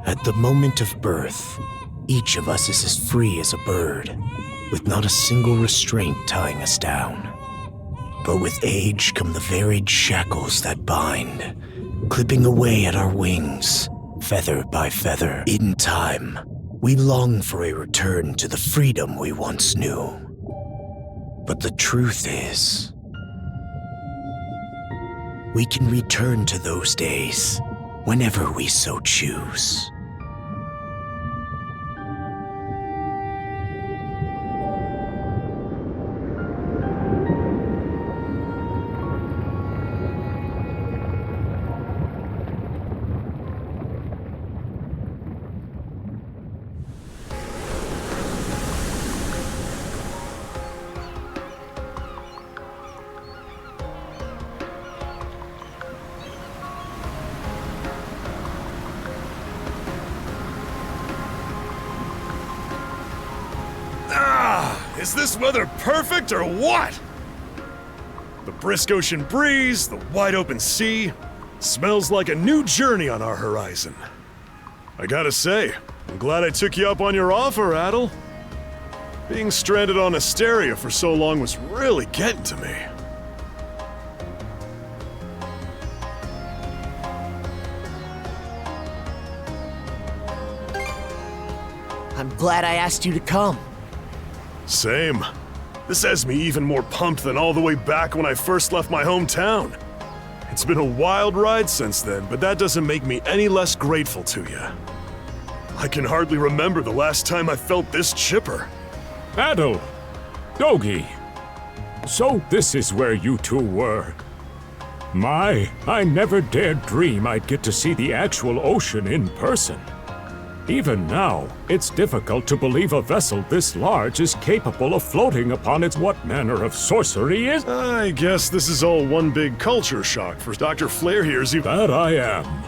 At the moment of birth, each of us is as free as a bird, with not a single restraint tying us down. But with age come the varied shackles that bind, clipping away at our wings, feather by feather. In time, we long for a return to the freedom we once knew. But the truth is, we can return to those days whenever we so choose. Is this weather perfect or what? The brisk ocean breeze, the wide open sea, smells like a new journey on our horizon. I gotta say, I'm glad I took you up on your offer, Adal. Being stranded on Asteria for so long was really getting to me. I'm glad I asked you to come. Same. This has me even more pumped than all the way back when I first left my hometown. It's been a wild ride since then, but that doesn't make me any less grateful to you. I can hardly remember the last time I felt this chipper. Adal! Dogi! So this is where you two were. I never dared dream I'd get to see the actual ocean in person. Even now, it's difficult to believe a vessel this large is capable of floating upon its what manner of sorcery is. I guess this is all one big culture shock for Dr. Flair here's you. That I am.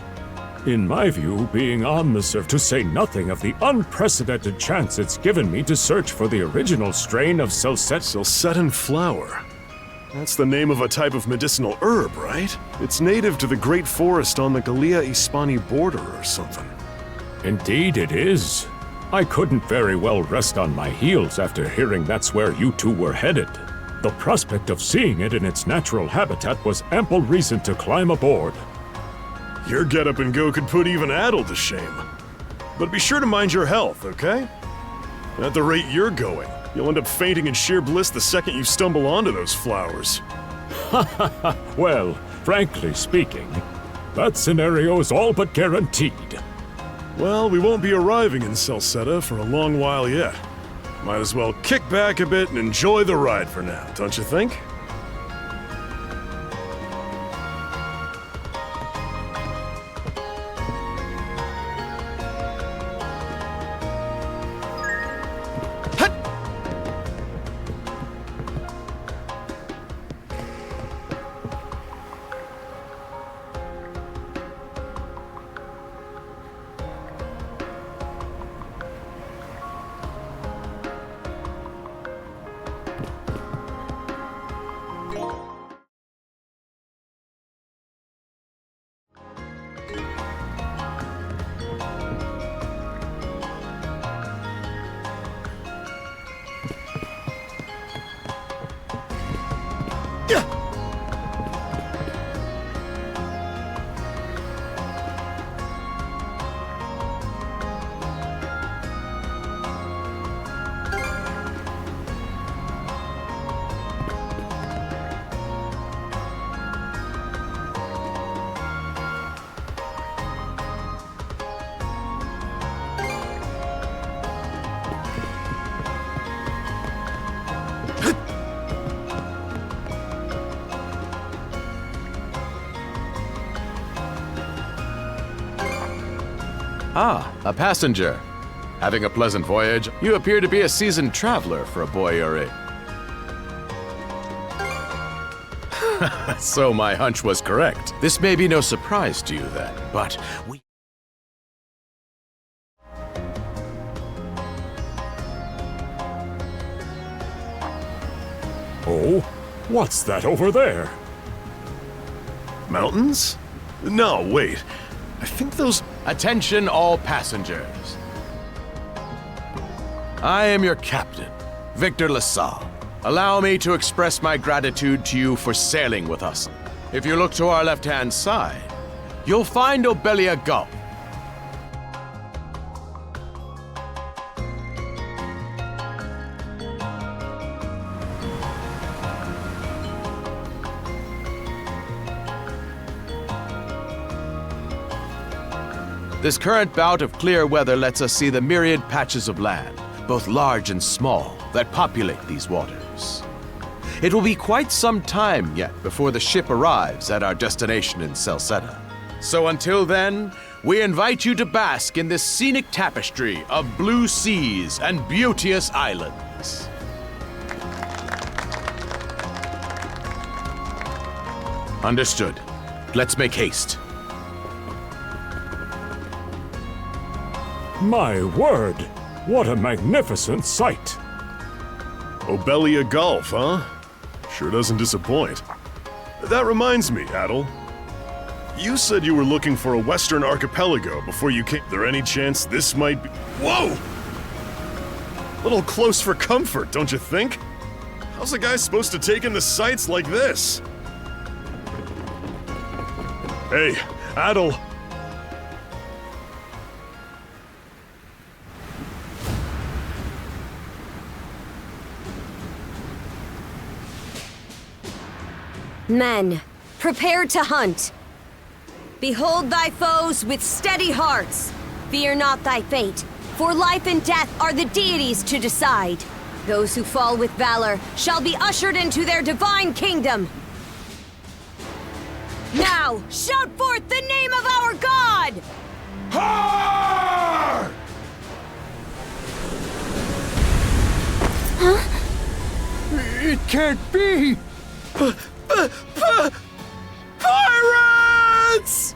In my view, being on the surf, to say nothing of the unprecedented chance it's given me to search for the original strain of Selsettan flower. That's the name of a type of medicinal herb, right? It's native to the Great Forest on the Gallia-Hispani border or something. Indeed it is. I couldn't very well rest on my heels after hearing that's where you two were headed. The prospect of seeing it in its natural habitat was ample reason to climb aboard. Your get-up and go could put even Adal to shame. But be sure to mind your health, okay? At the rate you're going, you'll end up fainting in sheer bliss the second you stumble onto those flowers. Well, frankly speaking, that scenario is all but guaranteed. Well, we won't be arriving in Selsetta for a long while yet. Might as well kick back a bit and enjoy the ride for now, don't you think? Ah, a passenger. Having a pleasant voyage, you appear to be a seasoned traveler for a boy your age. So my hunch was correct. This may be no surprise to you then, but we... Oh, what's that over there? Mountains? No, wait. I think those... Attention all passengers. I am your captain, Victor LaSalle. Allow me to express my gratitude to you for sailing with us. If you look to our left-hand side, you'll find Obelia Gulf. This current bout of clear weather lets us see the myriad patches of land, both large and small, that populate these waters. It will be quite some time yet before the ship arrives at our destination in Salsetta. So until then, we invite you to bask in this scenic tapestry of blue seas and beauteous islands. Understood. Let's make haste. My word! What a magnificent sight! Obelia Gulf, huh? Sure doesn't disappoint. That reminds me, Adal. You said you were looking for a western archipelago before you came. Is there any chance this might be... Whoa! A little close for comfort, don't you think? How's a guy supposed to take in the sights like this? Hey, Adal. Men, prepare to hunt. Behold thy foes with steady hearts. Fear not thy fate, for life and death are the deities to decide. Those who fall with valor shall be ushered into their divine kingdom. Now, shout forth the name of our god! Har! It can't be! Pirates!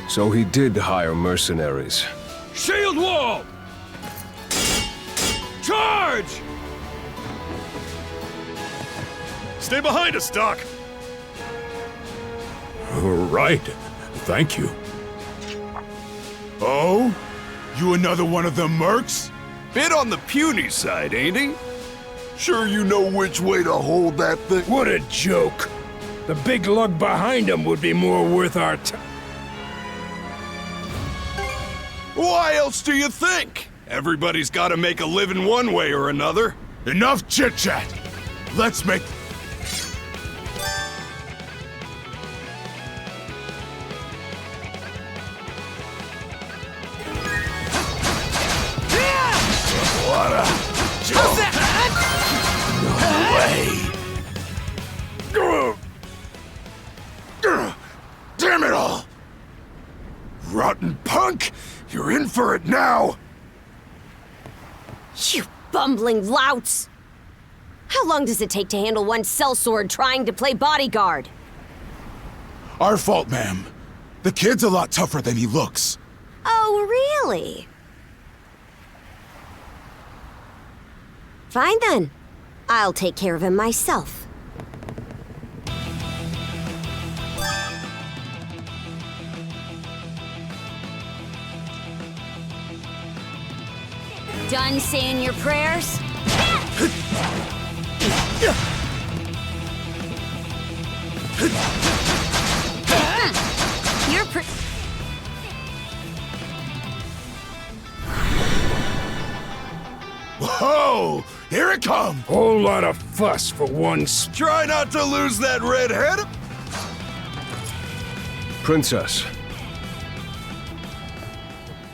So he did hire mercenaries. Shield wall! Charge! Stay behind us, Doc. Right. Thank you. Oh? You another one of them mercs? Bit on the puny side, ain't he? Sure you know which way to hold that thing? What a joke. The big lug behind him would be more worth our time. Why else do you think? Everybody's gotta make a living one way or another. Enough chit-chat. Let's make... What a joke. No way. Damn it all. Rotten punk. You're in for it now. You bumbling louts! How long does it take to handle one sellsword trying to play bodyguard? Our fault, ma'am. The kid's a lot tougher than he looks. Oh, really? Fine then. I'll take care of him myself. Done saying your prayers? You're Whoa! Here it comes! Whole lot of fuss for one Try not to lose that red head! Princess.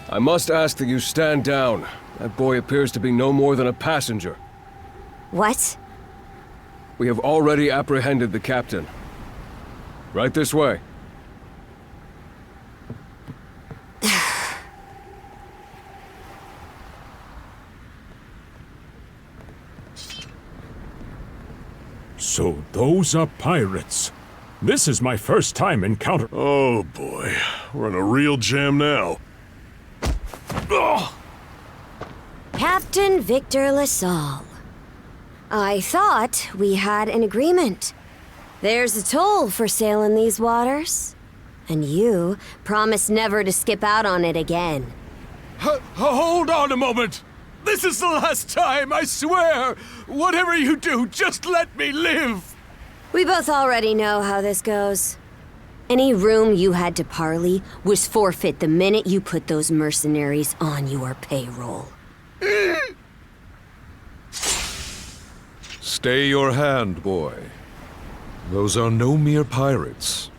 I must ask that you stand down. That boy appears to be no more than a passenger. What? We have already apprehended the captain. Right this way. So those are pirates. This is my first time encountering... Oh boy, we're in a real jam now. Ugh. Captain Victor LaSalle. I thought we had an agreement. There's a toll for sailing these waters. And you promise never to skip out on it again. Hold on a moment! This is the last time, I swear! Whatever you do, just let me live! We both already know how this goes. Any room you had to parley was forfeit the minute you put those mercenaries on your payroll. Stay your hand, boy. Those are no mere pirates.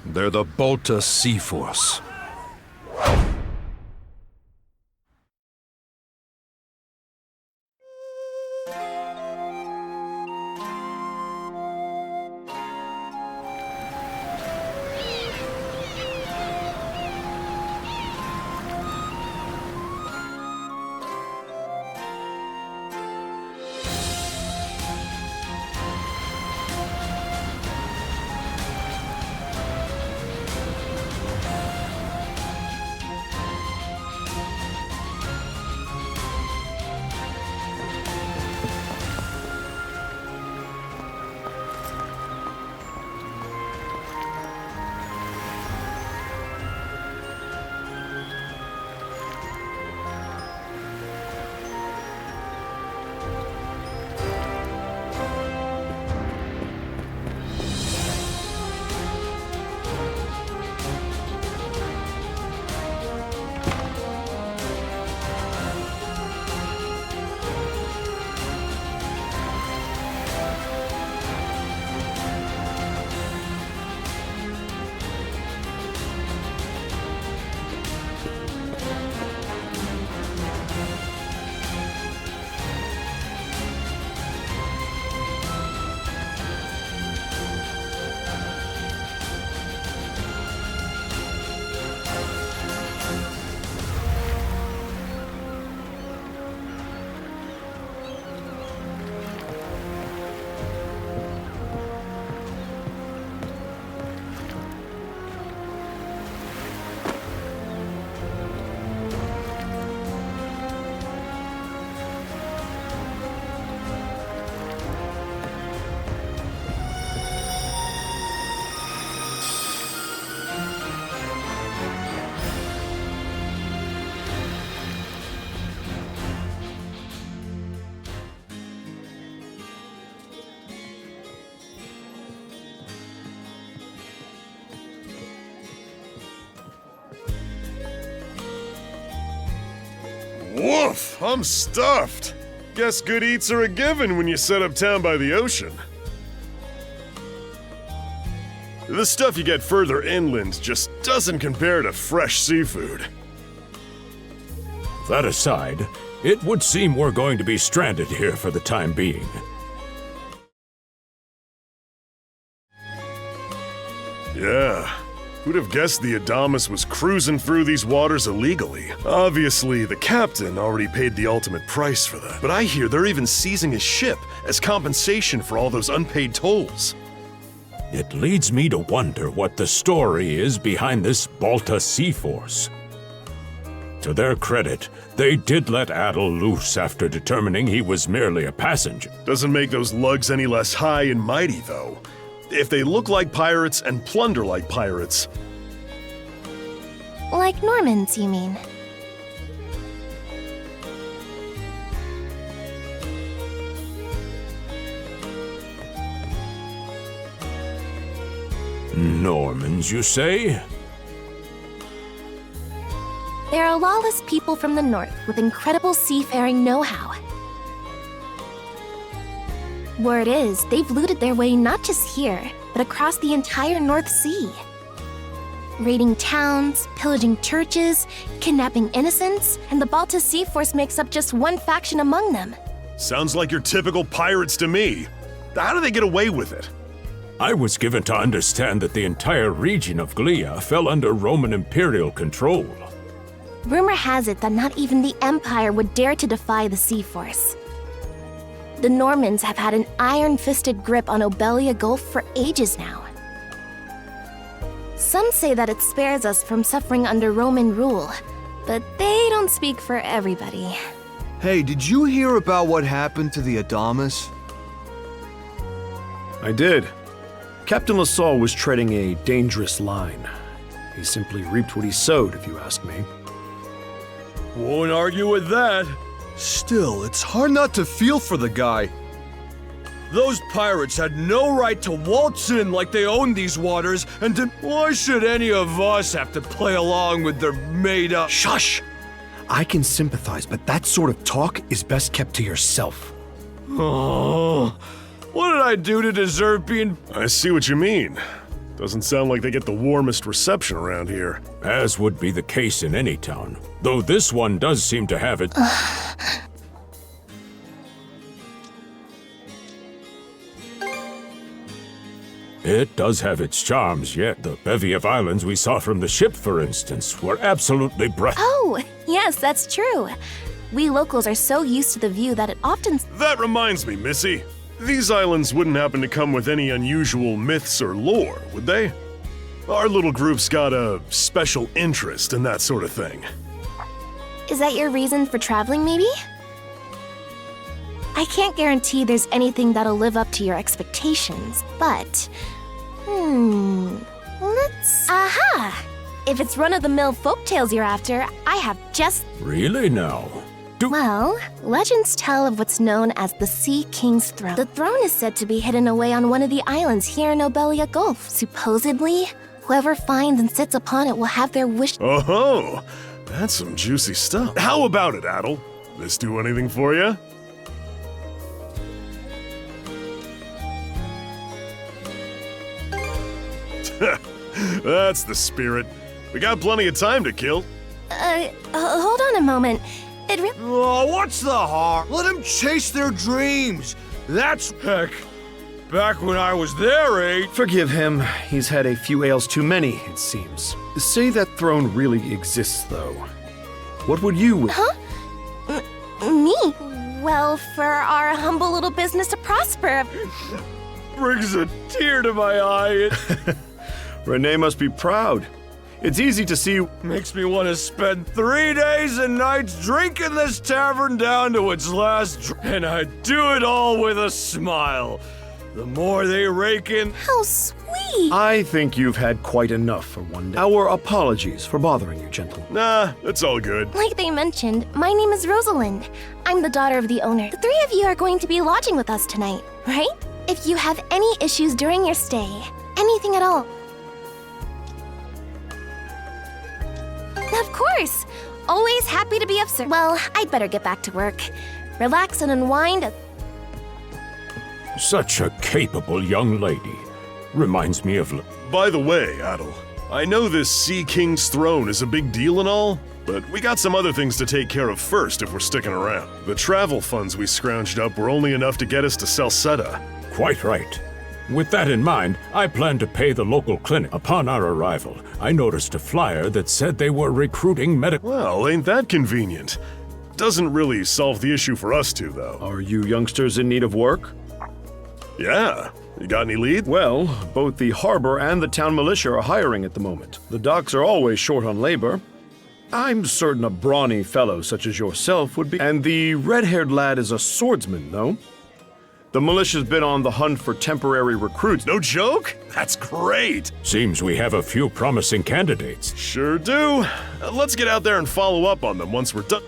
They're the Balta Sea Force. Woof! I'm stuffed. Guess good eats are a given when you set up town by the ocean. The stuff you get further inland just doesn't compare to fresh seafood. That aside, it would seem we're going to be stranded here for the time being. Yeah. Who'd have guessed the Adamas was cruising through these waters illegally? Obviously, the captain already paid the ultimate price for that. But I hear they're even seizing his ship as compensation for all those unpaid tolls. It leads me to wonder what the story is behind this Balta Sea Force. To their credit, they did let Adal loose after determining he was merely a passenger. Doesn't make those lugs any less high and mighty, though. If they look like pirates and plunder like pirates... Like Normans, you mean? Normans, you say? They're a lawless people from the north with incredible seafaring know-how. Word is, they've looted their way not just here, but across the entire North Sea. Raiding towns, pillaging churches, kidnapping innocents, and the Balta Sea Force makes up just one faction among them. Sounds like your typical pirates to me. How do they get away with it? I was given to understand that the entire region of Glia fell under Roman imperial control. Rumor has it that not even the Empire would dare to defy the Sea Force. The Normans have had an iron-fisted grip on Obelia Gulf for ages now. Some say that it spares us from suffering under Roman rule, but they don't speak for everybody. Hey, did you hear about what happened to the Adamas? I did. Captain LaSalle was treading a dangerous line. He simply reaped what he sowed, if you ask me. Won't argue with that. Still, it's hard not to feel for the guy. Those pirates had no right to waltz in like they owned these waters, and why should any of us have to play along with their made-up— Shush! I can sympathize, but that sort of talk is best kept to yourself. Oh, what did I do to deserve being— I see what you mean. Doesn't sound like they get the warmest reception around here. As would be the case in any town, though this one does seem to have it. It does have its charms, yet the bevy of islands we saw from the ship, for instance, were absolutely breathtaking. Oh, yes, that's true. We locals are so used to the view that it often— That reminds me, Missy. These islands wouldn't happen to come with any unusual myths or lore, would they? Our little group's got a special interest in that sort of thing. Is that your reason for traveling, maybe? I can't guarantee there's anything that'll live up to your expectations, but... let's... Aha! If it's run-of-the-mill folktales you're after, I have just... Really now? Well, legends tell of what's known as the Sea King's Throne. The throne is said to be hidden away on one of the islands here in Obelia Gulf. Supposedly, whoever finds and sits upon it will have their wish— Oh, that's some juicy stuff. How about it, Adal? This do anything for you? That's the spirit. We got plenty of time to kill. Hold on a moment. Oh, what's the harm? Let them chase their dreams. That's— Heck, back when I was their age— Forgive him. He's had a few ales too many, it seems. Say that throne really exists, though. What would you wish? Huh? Me? Well, for our humble little business to prosper. Brings a tear to my eye. Renee must be proud. It's easy to see— Makes me want to spend 3 days and nights drinking this tavern down to its last and I do it all with a smile. The more they rake in— How sweet! I think you've had quite enough for one day. Our apologies for bothering you, gentlemen. Nah, it's all good. Like they mentioned, my name is Rosalind. I'm the daughter of the owner. The 3 of you are going to be lodging with us tonight, right? If you have any issues during your stay, anything at all— Of course! Always happy to be of service. Well, I'd better get back to work. Relax and unwind. Such a capable young lady. Reminds me of... By the way, Adal, I know this Sea King's throne is a big deal and all, but we got some other things to take care of first if we're sticking around. The travel funds we scrounged up were only enough to get us to Salsetta. Quite right. With that in mind, I plan to pay the local clinic. Upon our arrival, I noticed a flyer that said they were recruiting medical— Well, ain't that convenient? Doesn't really solve the issue for us two, though. Are you youngsters in need of work? Yeah. You got any lead? Well, both the harbor and the town militia are hiring at the moment. The docks are always short on labor. I'm certain a brawny fellow such as yourself would be— And the red-haired lad is a swordsman, no? The militia's been on the hunt for temporary recruits. No joke? That's great! Seems we have a few promising candidates. Sure do. Let's get out there and follow up on them once we're done.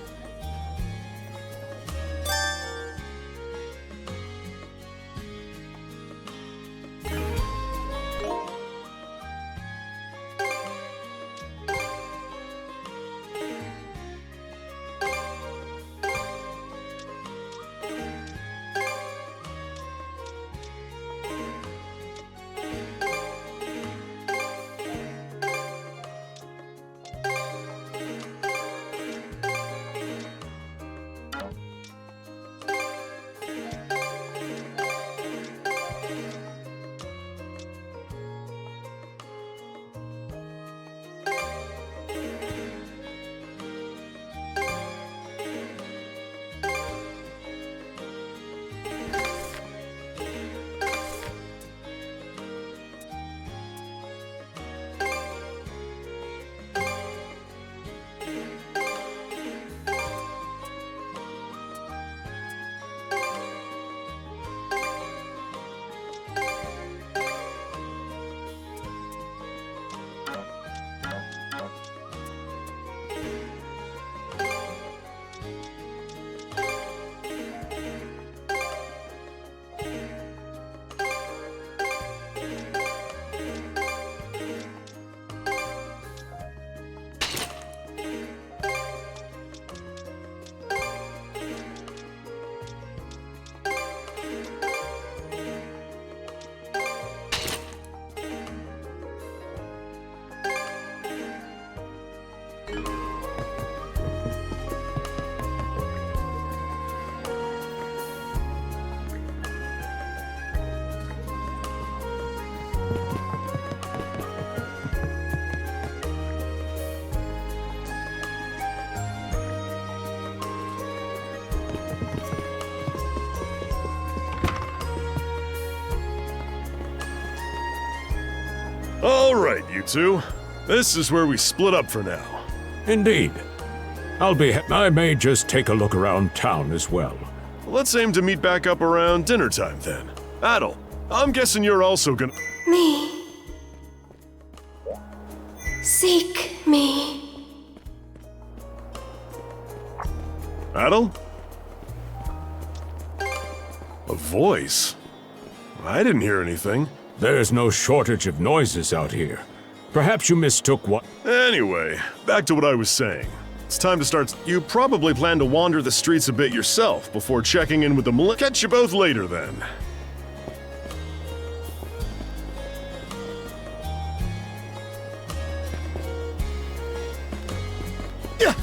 All right, you two. This is where we split up for now. Indeed. I may just take a look around town as well. Let's aim to meet back up around dinner time then. Adal, I'm guessing you're also gonna— Me. Seek me. Adal? A voice? I didn't hear anything. There's no shortage of noises out here. Perhaps you mistook what— Anyway, back to what I was saying. It's time to start. You probably plan to wander the streets a bit yourself before checking in with the Catch you both later then. Yeah.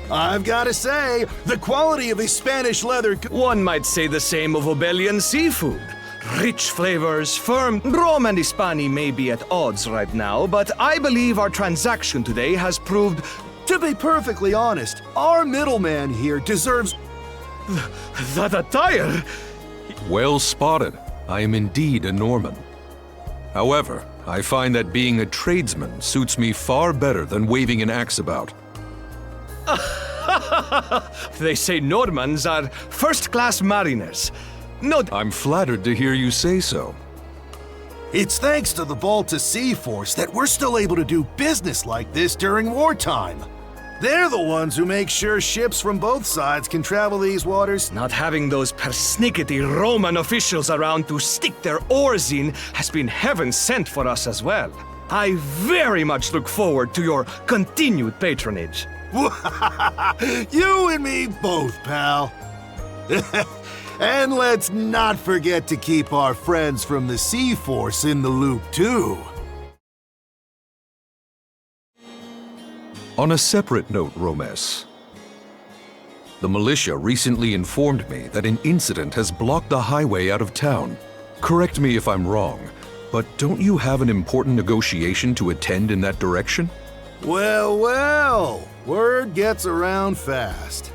I've gotta say, the quality of his Spanish leather— One might say the same of Obelian seafood. Rich flavors, firm. Rome and Hispani may be at odds right now, but I believe our transaction today has proved— To be perfectly honest, our middleman here deserves— that attire. Well spotted. I am indeed a Norman. However, I find that being a tradesman suits me far better than waving an axe about. They say Normans are first-class mariners. No, I'm flattered to hear you say so. It's thanks to the Balta Sea Force that we're still able to do business like this during wartime. They're the ones who make sure ships from both sides can travel these waters. Not having those persnickety Roman officials around to stick their oars in has been heaven sent for us as well. I very much look forward to your continued patronage. You and me both, pal. And let's not forget to keep our friends from the Sea Force in the loop, too. On a separate note, Romes, the militia recently informed me that an incident has blocked the highway out of town. Correct me if I'm wrong, but don't you have an important negotiation to attend in that direction? Well, well, word gets around fast.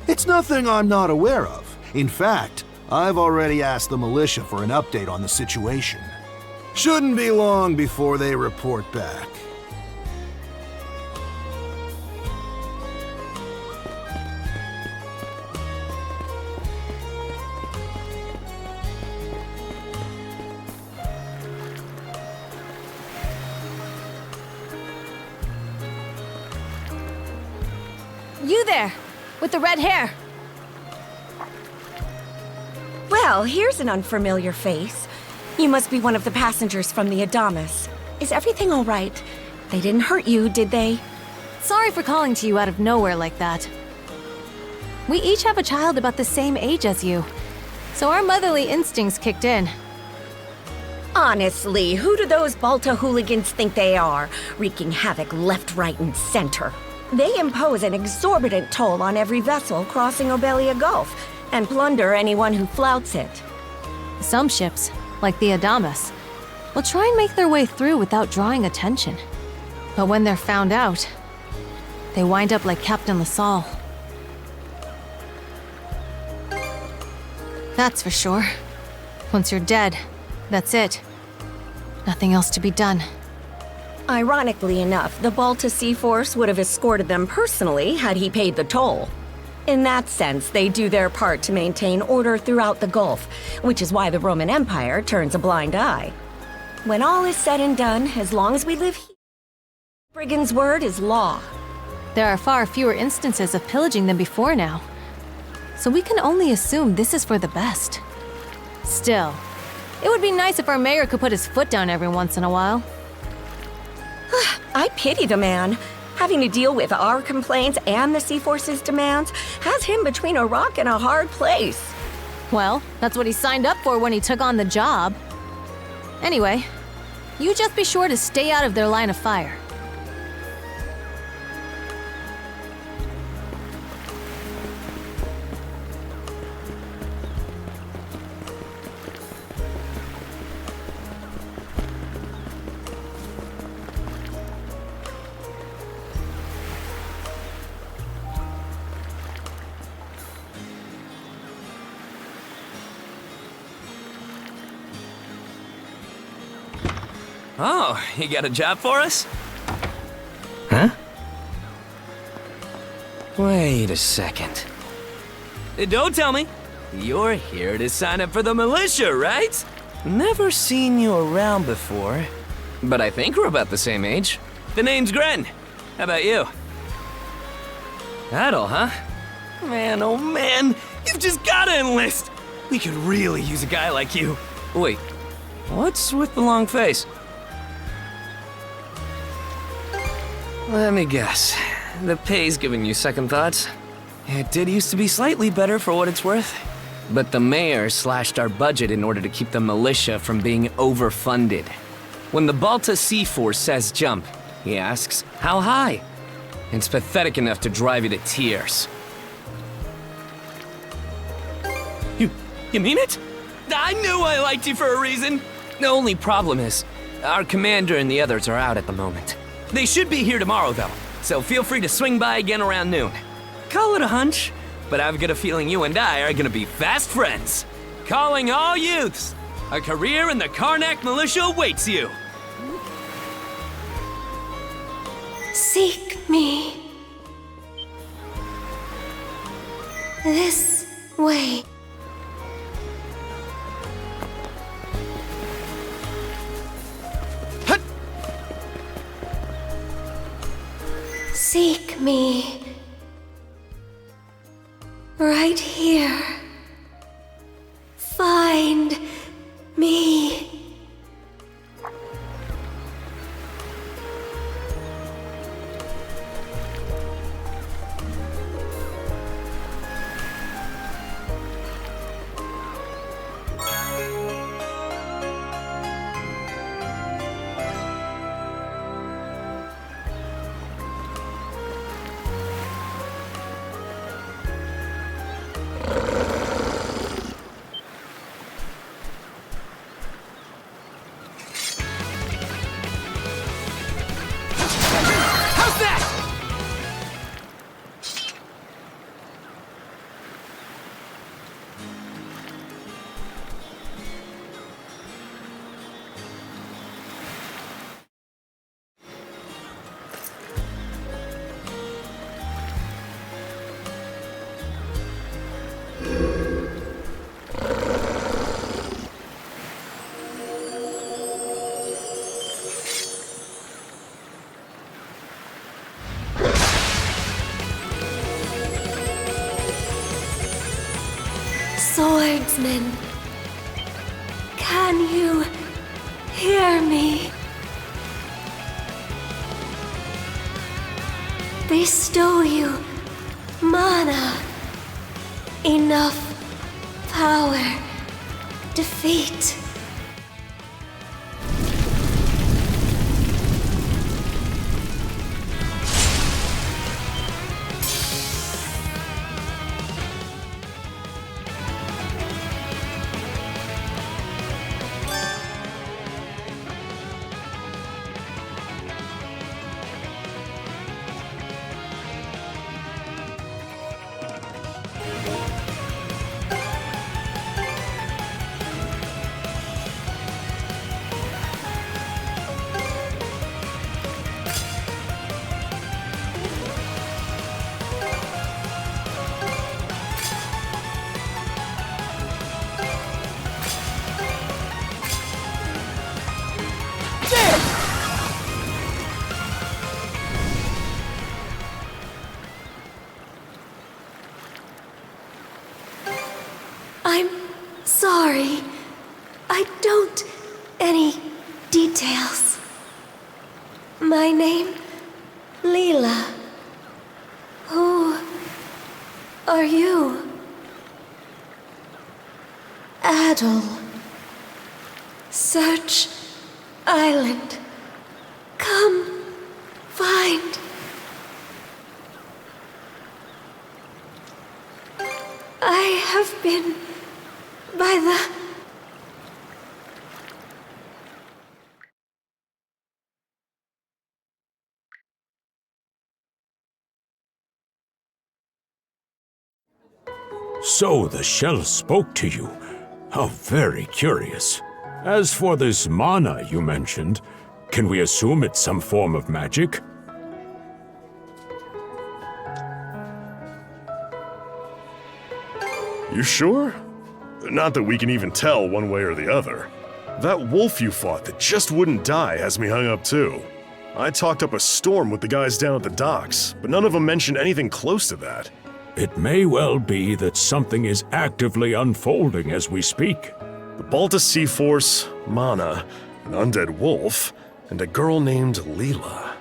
It's nothing I'm not aware of. In fact, I've already asked the militia for an update on the situation. Shouldn't be long before they report back. You there, with the red hair. Well, here's an unfamiliar face. You must be one of the passengers from the Adamas. Is everything all right? They didn't hurt you, did they? Sorry for calling to you out of nowhere like that. We each have a child about the same age as you, so our motherly instincts kicked in. Honestly, who do those Balta hooligans think they are, wreaking havoc left, right, and center? They impose an exorbitant toll on every vessel crossing Obelia Gulf, and plunder anyone who flouts it. Some ships, like the Adamas, will try and make their way through without drawing attention. But when they're found out, they wind up like Captain LaSalle. That's for sure. Once you're dead, that's it. Nothing else to be done. Ironically enough, the Balta Sea Force would have escorted them personally had he paid the toll. In that sense, they do their part to maintain order throughout the Gulf, which is why the Roman Empire turns a blind eye. When all is said and done, as long as we live here, brigand's word is law. There are far fewer instances of pillaging than before now, so we can only assume this is for the best. Still, it would be nice if our mayor could put his foot down every once in a while. I pity the man. Having to deal with our complaints and the Sea Force's demands has him between a rock and a hard place. Well, that's what he signed up for when he took on the job. Anyway, you just be sure to stay out of their line of fire. Oh, you got a job for us? Huh? Wait a second. Don't tell me. You're here to sign up for the militia, right? Never seen you around before. But I think we're about the same age. The name's Gren. How about you? Adal, huh? Man, oh man, you've just gotta enlist! We could really use a guy like you. Wait, what's with the long face? Let me guess. The pay's giving you second thoughts. It did used to be slightly better for what it's worth. But the mayor slashed our budget in order to keep the militia from being overfunded. When the Balta Sea Force says jump, he asks, how high? It's pathetic enough to drive you to tears. You mean it? I knew I liked you for a reason! The only problem is, our commander and the others are out at the moment. They should be here tomorrow, though, so feel free to swing by again around noon. Call it a hunch, but I've got a feeling you and I are gonna be fast friends. Calling all youths! A career in the Karnak militia awaits you! Seek me. This way. Seek me. Right here. Find me. Swordsman, can you hear me? Bestow you mana, enough power, defeat. sorry. I don't... any details. My name... Leela. Who... are you? Adal. Search... island. Come... find... I have been... by the... So the shell spoke to you. How very curious. As for this mana you mentioned, can we assume it's some form of magic? You sure? Not that we can even tell one way or the other. That wolf you fought that just wouldn't die has me hung up too. I talked up a storm with the guys down at the docks, but none of them mentioned anything close to that. It may well be that something is actively unfolding as we speak. The Balta Sea Force, Mana, an undead wolf, and a girl named Leela.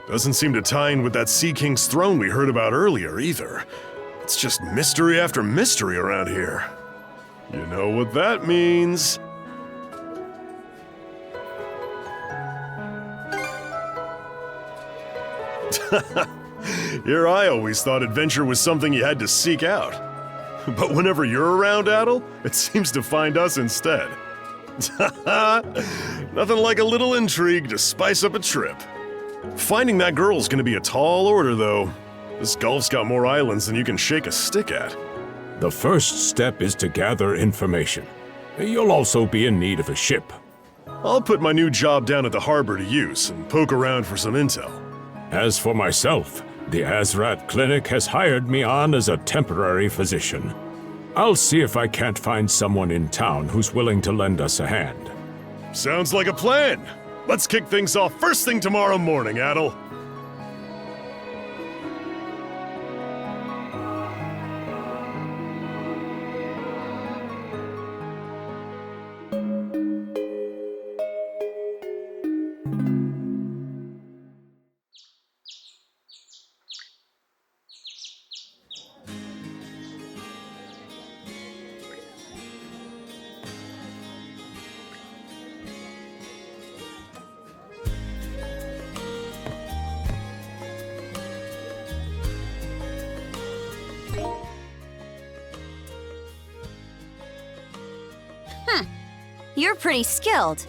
Doesn't seem to tie in with that Sea King's throne we heard about earlier either. It's just mystery after mystery around here. You know what that means. Here I always thought adventure was something you had to seek out. But whenever you're around, Adal, it seems to find us instead. Nothing like a little intrigue to spice up a trip. Finding that girl's gonna be a tall order, though. This gulf's got more islands than you can shake a stick at. The first step is to gather information. You'll also be in need of a ship. I'll put my new job down at the harbor to use and poke around for some intel. As for myself, the Azrat Clinic has hired me on as a temporary physician. I'll see if I can't find someone in town who's willing to lend us a hand. Sounds like a plan. Let's kick things off first thing tomorrow morning, Adal. You're pretty skilled.